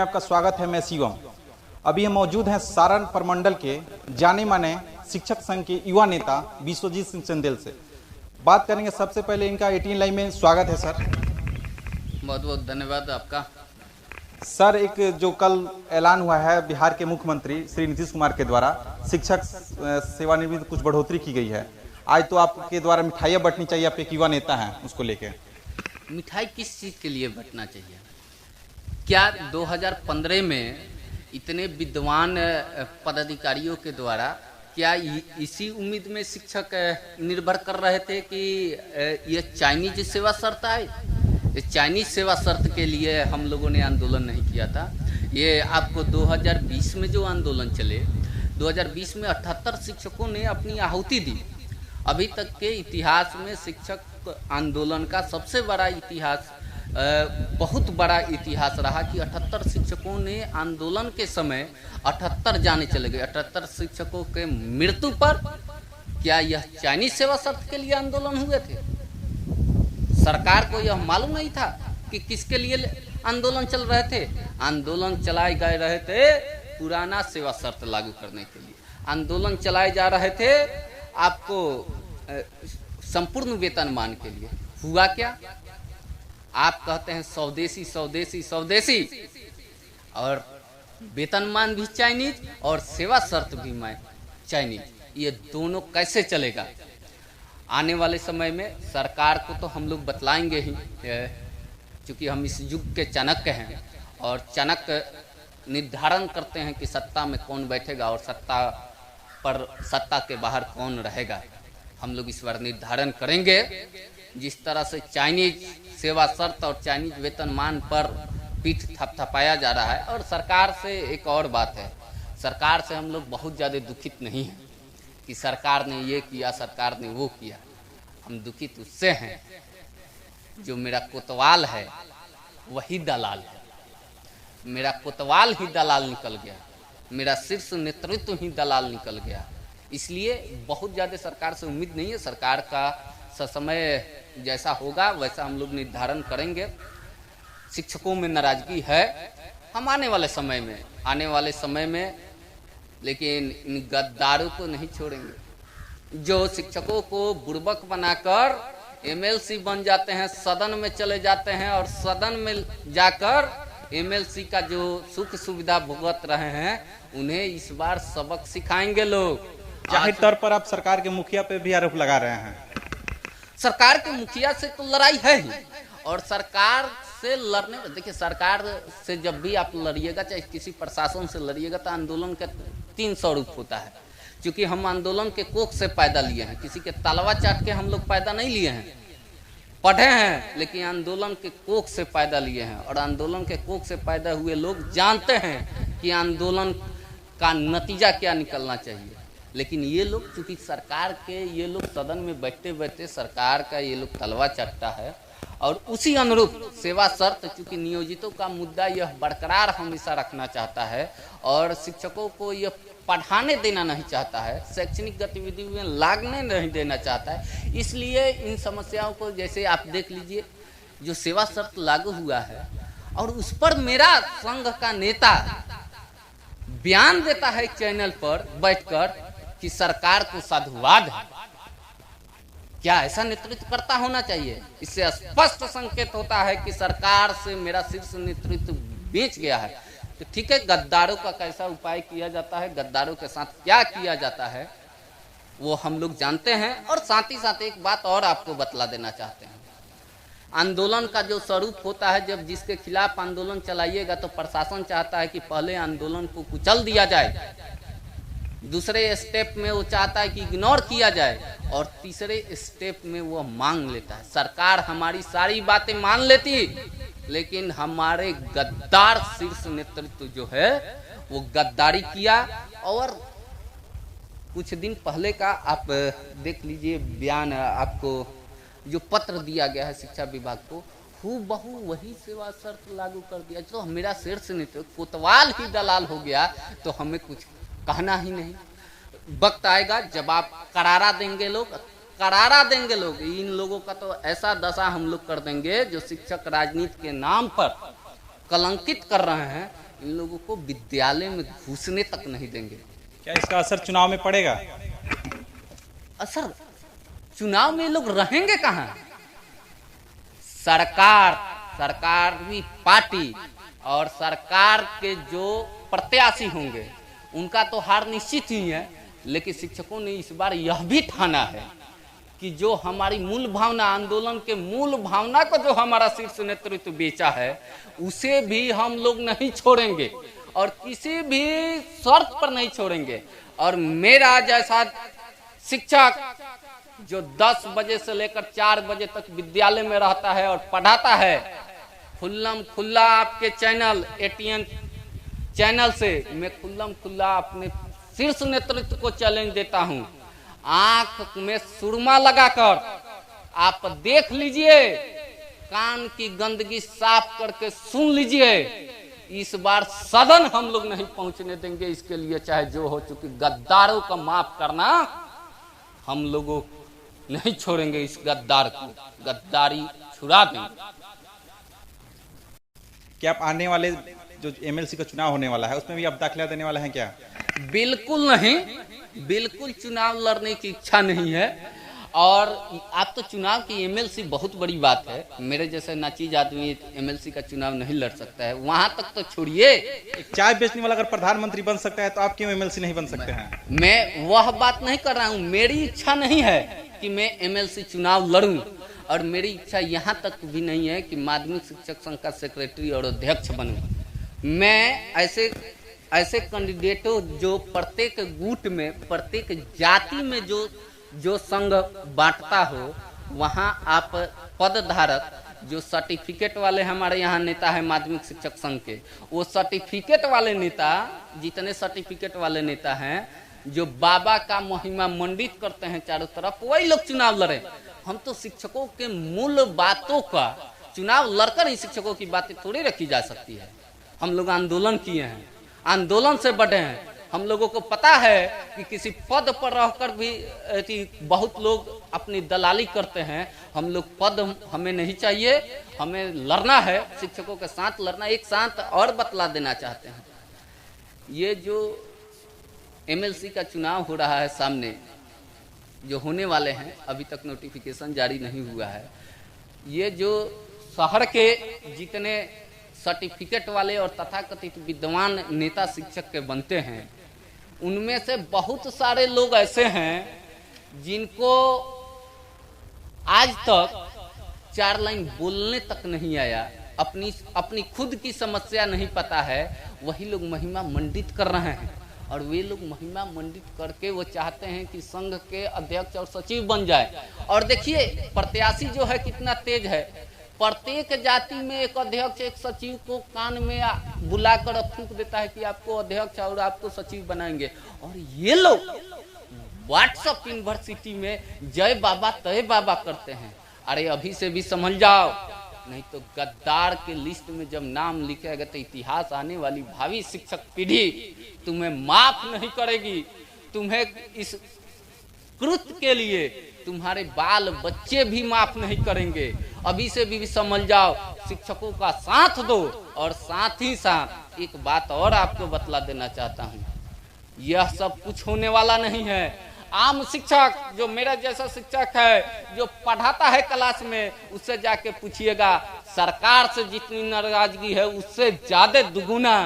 में आपका स्वागत है। मैं शिवम। अभी हम मौजूद हैं सारण प्रमंडल के जाने माने शिक्षक संघ के युवा नेता विश्वजीत सिंह चंदेल से बात करेंगे। सबसे पहले इनका 18 लाइन में स्वागत है सर। बहुत बहुत धन्यवाद आपका। सर, एक जो कल ऐलान हुआ है बिहार के मुख्यमंत्री श्री नीतीश कुमार के द्वारा शिक्षक सेवानिवृत्ति कुछ बढ़ोतरी की गई है। आज तो आपके द्वारा मिठाइयाँ बंटनी चाहिए, आप एक युवा नेता हैं, उसको लेके मिठाई किस चीज़ के लिए बंटना चाहिए? क्या 2015 में इतने विद्वान पदाधिकारियों के द्वारा क्या इसी उम्मीद में शिक्षक निर्भर कर रहे थे कि ये चाइनीज सेवा शर्त आए? ये चाइनीज सेवा शर्त के लिए हम लोगों ने आंदोलन नहीं किया था। ये आपको 2020 में जो आंदोलन चले, 2020 में 78 शिक्षकों ने अपनी आहुति दी। अभी तक के इतिहास में शिक्षक आंदोलन का सबसे बड़ा इतिहास, बहुत बड़ा इतिहास रहा कि 78 शिक्षकों ने आंदोलन के समय 78 जाने चले गए। 78 शिक्षकों के मृत्यु पर क्या यह चाइनीज सेवा शर्त के लिए आंदोलन हुए थे? सरकार को यह मालूम नहीं था कि किसके लिए आंदोलन चल रहे थे? आंदोलन चलाए गए रहे थे पुराना सेवा शर्त लागू करने के लिए। आंदोलन चलाए जा रहे थे आपको संपूर्ण वेतनमान के लिए। हुआ क्या? आप कहते हैं स्वदेशी स्वदेशी स्वदेशी, और वेतनमान भी चाइनीज और सेवा शर्त भी चाइनीज। ये दोनों कैसे चलेगा? आने वाले समय में सरकार को तो हम लोग बतलाएंगे ही, क्योंकि हम इस युग के चाणक्य हैं और चाणक्य निर्धारण करते हैं कि सत्ता में कौन बैठेगा और सत्ता के बाहर कौन रहेगा। हम लोग इस बार निर्धारण करेंगे। जिस तरह से चाइनीज सेवा शर्त और चाइनीज वेतनमान पर पीठ थपथपाया जा रहा है। और सरकार से एक और बात है, सरकार से हम लोग बहुत ज़्यादा दुखित नहीं हैं कि सरकार ने ये किया, सरकार ने वो किया। हम दुखित उससे हैं जो मेरा कोतवाल है वही दलाल है। मेरा कोतवाल ही दलाल निकल गया, मेरा शीर्ष नेतृत्व ही दलाल निकल गया। इसलिए बहुत ज़्यादा सरकार से उम्मीद नहीं है। सरकार का समय जैसा होगा वैसा हम लोग निर्धारण करेंगे। शिक्षकों में नाराजगी है हम आने वाले समय में, लेकिन इन गद्दारों को नहीं छोड़ेंगे जो शिक्षकों को बुड़बक बनाकर एमएलसी बन जाते हैं, सदन में चले जाते हैं और सदन में जाकर एमएलसी का जो सुख सुविधा भुगत रहे हैं उन्हें इस बार सबक सिखाएंगे लोग। जाहिर तौर पर आप सरकार के मुखिया पे भी आरोप लगा रहे हैं। सरकार के मुखिया से तो लड़ाई है ही, और सरकार से लड़ने, देखिए सरकार से जब भी आप लड़िएगा, चाहे किसी प्रशासन से लड़िएगा, तो आंदोलन का 3 स्वरूप होता है। क्योंकि हम आंदोलन के कोख से पैदा लिए हैं, किसी के तलवा चाट के हम लोग पैदा नहीं लिए हैं। पढ़े हैं लेकिन आंदोलन के कोख से पैदा लिए हैं, और आंदोलन के कोख से पैदा हुए लोग जानते हैं कि आंदोलन का नतीजा क्या निकलना चाहिए। लेकिन ये लोग, चूँकि सरकार के ये लोग सदन में बैठते बैठते सरकार का ये लोग तलवा चाटता है, और उसी अनुरूप सेवा शर्त, चूँकि नियोजितों का मुद्दा यह बरकरार हमेशा रखना चाहता है और शिक्षकों को यह पढ़ाने देना नहीं चाहता है, शैक्षणिक गतिविधि में लागने नहीं देना चाहता है। इसलिए इन समस्याओं को, जैसे आप देख लीजिए, जो सेवा शर्त लागू हुआ है और उस पर मेरा संघ का नेता बयान देता है चैनल पर बैठकर कि सरकार को साधुवाद है। क्या ऐसा नेतृत्व करता होना चाहिए? इससे स्पष्ट संकेत होता है कि सरकार से मेरा शीर्ष नेतृत्व बेच गया है। तो ठीक है, गद्दारों का कैसा उपाय किया जाता है, गद्दारों के साथ क्या किया जाता है, वो हम लोग जानते हैं। और साथ ही साथ एक बात और आपको बतला देना चाहते हैं। आंदोलन का जो स्वरूप होता है, जब जिसके खिलाफ आंदोलन चलाइएगा तो प्रशासन चाहता है कि पहले आंदोलन को कुचल दिया जाए, दूसरे स्टेप में वो चाहता है कि इग्नोर किया जाए, और तीसरे स्टेप में वो मांग लेता है। सरकार हमारी सारी बातें मान लेती, लेकिन हमारे गद्दार शीर्ष नेतृत्व जो है वो गद्दारी किया। और कुछ दिन पहले का आप देख लीजिए बयान, आपको जो पत्र दिया गया है शिक्षा विभाग को, हूबहू वही सेवा शर्त लागू कर दिया। तो मेरा शीर्ष नेतृत्व कोतवाल ही दलाल हो गया तो हमें कुछ कहना ही नहीं। वक्त आएगा जब आप करारा देंगे लोग, इन लोगों का तो ऐसा दशा हम लोग कर देंगे जो शिक्षक राजनीति के नाम पर कलंकित कर रहे हैं, इन लोगों को विद्यालय में घुसने तक नहीं देंगे। क्या इसका असर चुनाव में पड़ेगा? असर चुनाव में लोग रहेंगे कहाँ? सरकारी पार्टी और सरकार के जो प्रत्याशी होंगे उनका तो हार निश्चित ही है, लेकिन शिक्षकों ने इस बार यह भी ठाना है कि जो हमारी मूल भावना, आंदोलन के मूल भावना को जो हमारा शीर्ष नेतृत्व बेचा है उसे भी हम लोग नहीं छोड़ेंगे और किसी भी शर्त पर नहीं छोड़ेंगे। और मेरा जैसा शिक्षक जो 10 बजे से लेकर 4 बजे तक विद्यालय में रहता है और पढ़ाता है, खुल्लम खुल्ला आपके चैनल ATN चैनल से मैं खुल्लम खुल्ला अपने शीर्ष नेतृत्व को चैलेंज देता हूं, आंख में सुरमा लगाकर आप देख लीजिए, कान की गंदगी साफ करके सुन लीजिए। इस बार सदन हम लोग नहीं पहुंचने देंगे, इसके लिए चाहे जो हो, चुकी गद्दारों का माफ करना हम लोगों नहीं छोड़ेंगे। इस गद्दार को गद्दारी छुड़ा देंगे। क्या आप आने वाले जो MLC का चुनाव होने वाला है उसमें भी आप दाखिला देने वाले हैं क्या? बिल्कुल नहीं, बिल्कुल चुनाव लड़ने की इच्छा नहीं है। और आप तो चुनाव की MLC बहुत बड़ी बात है, मेरे जैसे नाचीज आदमी MLC का चुनाव नहीं लड़ सकता है, वहां तक तो छोड़िए। चाय बेचने वाला अगर प्रधानमंत्री बन सकता है तो आप क्यों MLC नहीं बन सकते हैं? मैं वह बात नहीं कर रहा हूँ, मेरी इच्छा नहीं है कि मैं MLC चुनाव लड़ूं और मेरी इच्छा यहाँ तक भी नहीं है कि माध्यमिक शिक्षक संघ का सेक्रेटरी और अध्यक्ष बनूं। मैं ऐसे कैंडिडेटों जो प्रत्येक गुट में, प्रत्येक जाति में जो संघ बांटता हो, वहां आप पद धारक जो सर्टिफिकेट वाले हमारे यहाँ नेता है माध्यमिक शिक्षक संघ के, वो सर्टिफिकेट वाले नेता, जितने सर्टिफिकेट वाले नेता हैं जो बाबा का महिमा मंडित करते हैं चारों तरफ, वही लोग चुनाव लड़े। हम तो शिक्षकों के मूल बातों का चुनाव लड़कर ही शिक्षकों की बातें थोड़ी रखी जा सकती है। हम लोग आंदोलन किए हैं, आंदोलन से बढ़े हैं। हम लोगों को पता है कि किसी पद पर रहकर भी बहुत लोग अपनी दलाली करते हैं। हम लोग पद हमें नहीं चाहिए, हमें लड़ना है, शिक्षकों के साथ लड़ना। एक साथ और बतला देना चाहते हैं, ये जो MLC का चुनाव हो रहा है सामने, जो होने वाले हैं, अभी तक नोटिफिकेशन जारी नहीं हुआ है। ये जो शहर के जितने सर्टिफिकेट वाले और तथाकथित विद्वान नेता शिक्षक के बनते हैं, उनमें से बहुत सारे लोग ऐसे हैं जिनको आज तक 4 लाइन बोलने तक नहीं आया, अपनी खुद की समस्या नहीं पता है, वही लोग महिमा मंडित कर रहे हैं। और वे लोग महिमा मंडित करके वो चाहते हैं कि संघ के अध्यक्ष और सचिव बन जाए। और देखिए प्रत्याशी जो है कितना तेज है, प्रत्येक जाति में एक अध्यक्ष एक सचिव को कान में बुलाकर फूंक देता है कि आपको अध्यक्ष और आपको सचिव बनाएंगे। और ये लोग व्हाट्सएप यूनिवर्सिटी में जय बाबा तय बाबा करते हैं। अरे अभी से भी समझ जाओ, नहीं तो गद्दार के लिस्ट में जब नाम लिखेगा तो इतिहास आने वाली भावी शिक्षक पीढ़ी तुम्हें माफ नहीं करेगी। तुम्हें इस कृत्य के लिए तुम्हारे बाल बच्चे भी माफ नहीं करेंगे। अभी से भी समझ जाओ, शिक्षकों का साथ दो। और साथ ही साथ एक बात और आपको बतला देना चाहता हूँ, यह सब कुछ होने वाला नहीं है। आम शिक्षक जो मेरा जैसा शिक्षक है जो पढ़ाता है क्लास में, उससे जाके पूछिएगा, सरकार से जितनी नाराजगी है उससे ज्यादा दुगुना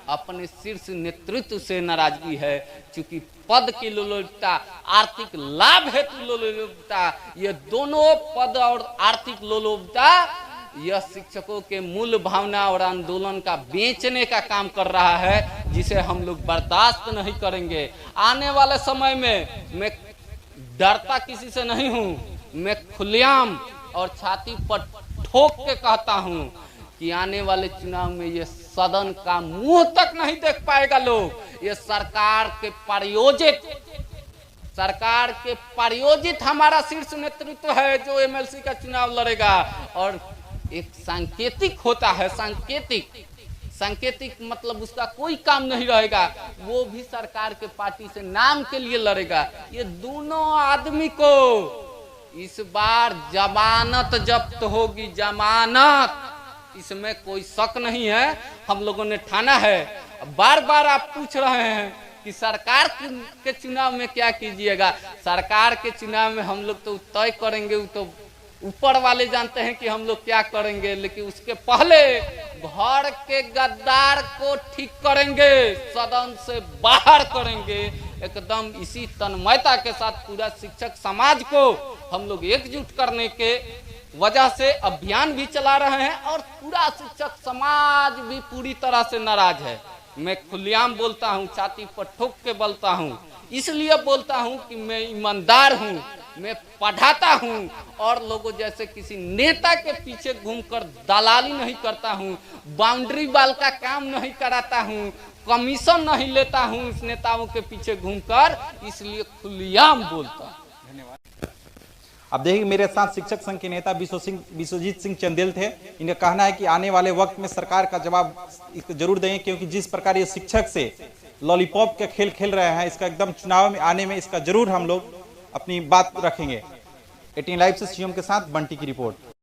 अपने शीर्ष नेतृत्व से नाराजगी है। क्योंकि पद की लोलुपता, आर्थिक लाभ हेतु लोलुपता, ये दोनों पद और आर्थिक लोलुपता यह शिक्षकों के मूल भावना और आंदोलन का बेचने का काम कर रहा है, जिसे हम लोग बर्दाश्त नहीं करेंगे। आने वाले समय में मैं डरता किसी से नहीं हूँ, मैं खुलेआम और छाती पर ठोक के कहता हूँ कि आने वाले चुनाव में ये सदन का मुंह तक नहीं देख पाएगा लोग। ये सरकार के प्रायोजित हमारा शीर्ष नेतृत्व है जो MLC का चुनाव लड़ेगा। और एक सांकेतिक होता है, सांकेतिक मतलब उसका कोई काम नहीं रहेगा, वो भी सरकार के पार्टी से नाम के लिए लड़ेगा। ये दोनों आदमी को इस बार जमानत जब्त होगी, जमानत। इसमें कोई शक नहीं है, हम लोगों ने ठाना है। बार बार आप पूछ रहे हैं कि सरकार के चुनाव में क्या कीजिएगा। सरकार के चुनाव में हम लोग तो तय करेंगे, वो तो ऊपर वाले जानते हैं कि हम लोग क्या करेंगे, लेकिन उसके पहले घर के गद्दार को ठीक करेंगे, सदन से बाहर करेंगे। एकदम इसी तन्मयता के साथ पूरा शिक्षक समाज को हम लोग एकजुट करने के वजह से अभियान भी चला रहे हैं और पूरा शिक्षक समाज भी पूरी तरह से नाराज है। मैं खुलेआम बोलता हूँ, छाती पर ठोक के बोलता हूँ, इसलिए बोलता हूँ कि मैं ईमानदार हूँ, मैं पढ़ाता हूँ और लोगों जैसे किसी नेता के पीछे घूमकर दलाली नहीं करता हूँ, बाउंड्री वाल का काम नहीं कराता हूँ, कमीशन नहीं लेता हूँ इस नेताओं के पीछे घूमकर, इसलिए खुलेआम बोलता हूँ। अब देखिए मेरे साथ शिक्षक संघ के नेता विश्वजीत सिंह चंदेल थे। इनका कहना है कि आने वाले वक्त में सरकार का जवाब जरूर देंगे, क्योंकि जिस प्रकार ये शिक्षक से लॉलीपॉप के खेल खेल रहे हैं, इसका एकदम चुनाव में आने में इसका जरूर हम लोग अपनी बात रखेंगे। 18 लाइव से सीएम के साथ बंटी की रिपोर्ट।